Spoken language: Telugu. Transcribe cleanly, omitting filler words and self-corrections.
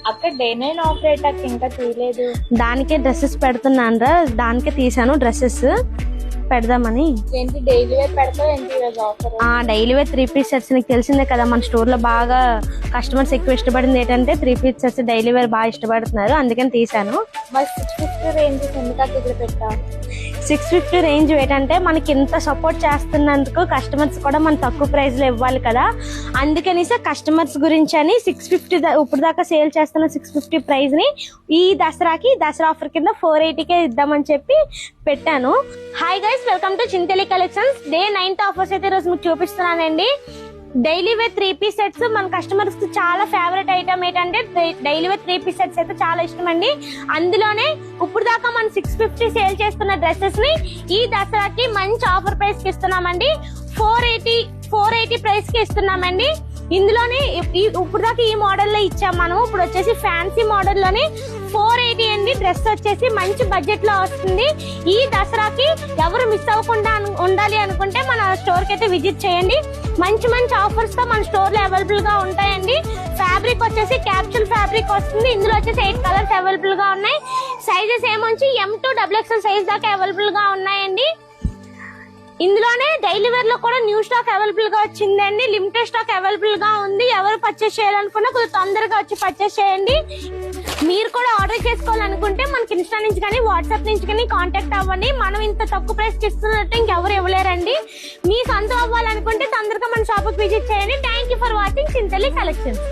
అక్కడ డే 9 ఆపరేట్ ఇంకా తీయలేదు. దానికే డ్రెస్సెస్ పెడుతున్నాను రా, దానికే తీసాను డ్రెస్సెస్ పెడదామని. ఏంటి డైలీ వేర్ పెడతావు ఏంటి ఈరోజు offer? Daily wear 3 piece sets నీకు తెలిసిందే కదా, మన స్టోర్ లో బాగా కస్టమర్స్ ఎక్కువ ఇష్టపడింది ఏంటంటే 3 పీస్ సెట్స్ డైలీ వేర్ బాగా ఇష్టపడుతున్నారు, అందుకని తీసాను. మరి 650 రేంజ్ ఎందుకు ఇక్కడ పెట్టా? 650 రేంజ్ ఏంటంటే మనకి ఇంత సపోర్ట్ చేస్తున్నందుకు కస్టమర్స్ కూడా మనం తక్కువ ప్రైస్ లో ఇవ్వాలి కదా, అందుకనేసి కస్టమర్స్ గురించి అని 650 ఇప్పుడు దాకా సేల్ చేస్తున్న 650 ప్రైస్ ని ఈ దసరా ఆఫర్ కింద 480కే ఇద్దామని చెప్పి పెట్టాను. Hi guys, welcome to Chintali collections. Day 9 offers అయితే రోజు మీకు చూపిస్తున్నానండి. డైలీ వేర్ 3 పీస్ సెట్స్ మన కస్టమర్స్ కి చాలా ఫేవరెట్ ఐటమ్ ఏంటంటే డైలీ వేర్ 3 పీస్ సెట్స్ అయితే చాలా ఇష్టం అండి. అందులోనే ఇప్పుడు దాకా మనం 650 సేల్ చేస్తున్న డ్రెస్సెస్ ని ఈ దసరాకి మంచి ఆఫర్ ప్రైస్ కి ఇస్తున్నామండి. 480 ప్రైస్ కి ఇస్తున్నామండి. ఇందులోనే ఇప్పుడు దాకా ఈ మోడల్ లో ఇచ్చాం మనం. ఇప్పుడు వచ్చేసి ఫ్యాన్సీ మోడల్ లోనే 480 అండి. డ్రెస్ వచ్చేసి మంచి బడ్జెట్ లో వస్తుంది. ఈ దసరాకి ఎవరు మిస్ అవ్వకుండా ఉండాలి అనుకుంటే మన స్టోర్ కి అయితే విజిట్ చేయండి. మంచి మంచి ఆఫర్స్ తో మన స్టోర్ లో అవైలబుల్ గా ఉంటాయండి. ఫ్యాబ్రిక్ వచ్చేసి క్యాప్సూల్ ఫ్యాబ్రిక్ వస్తుంది. ఇందులో వచ్చేసి 8 కలర్స్ అవైలబుల్ గా ఉన్నాయి. సైజెస్ ఏమొచ్చి M to XXL సైజ్ దాకా అవైలబుల్ గా ఉన్నాయండి. ఇందులోనే డైలీ వేర్ లో కూడా న్యూ స్టాక్ అవైలబుల్ గా వచ్చిందండి. లిమిటెడ్ స్టాక్ అవైలబుల్ గా ఉంది. ఎవరు పర్చేస్ చేయాలనుకున్నా కొంచెం తొందరగా వచ్చి పర్చేస్ చేయండి. మీరు కూడా ఆర్డర్ చేసుకోవాలనుకుంటే మనకి ఇన్స్టా నుంచి కానీ వాట్సాప్ నుంచి కానీ కాంటాక్ట్ అవ్వండి. మనం ఇంత తక్కువ ప్రైస్ కి ఇస్తున్నట్టు ఇంకెవరు ఇవ్వలేరండి. మీ సొంతం అవ్వాలనుకుంటే తొందరగా మన షాప్ కి విజిట్ చేయండి. Thank you for watching Chintali collections.